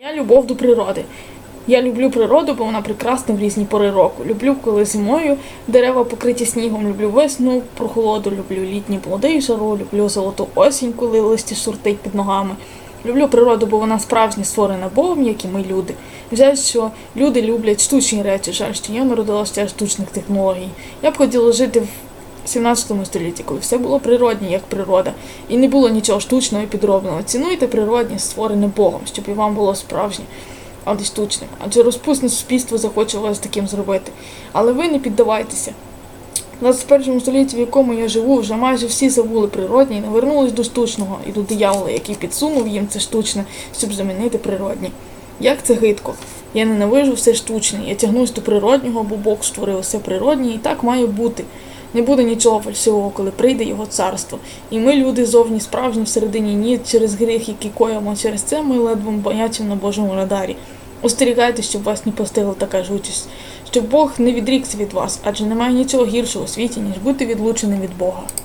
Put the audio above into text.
Я любов до природи. Я люблю природу, бо вона прекрасна в різні пори року. Люблю, коли зимою дерева покриті снігом, люблю весну, прохолоду, люблю літні плоди і жару, люблю золоту осінь, коли листя шуртить під ногами. Люблю природу, бо вона справжня, створена Богом, як і ми люди. Жаль, що люди люблять штучні речі, жаль, що я народилася ще штучних технологій. Я б хотіла жити в 17 столітті, коли все було природне, як природа, і не було нічого штучного і підробного. Цінуйте природне, створене Богом, щоб і вам було справжнє, а не штучним. Адже розпусне суспільство захоче вас таким зробити. Але ви не піддавайтеся. В 21 столітті, в якому я живу, вже майже всі забули природні і навернулись до штучного і до диявола, який підсунув їм це штучне, щоб замінити природні. Як це гидко. Я ненавижу все штучне, я тягнусь до природнього, бо Бог створив все природнє, і так має бути. Не буде нічого фальшивого, коли прийде його царство. І ми, люди зовні справжні, всередині ні, через гріх, який коїмо, через це ми ледве бачимо на Божому радарі. Остерігайте, щоб вас не постигла така жучість, щоб Бог не відрікся від вас, адже немає нічого гіршого у світі, ніж бути відлученим від Бога.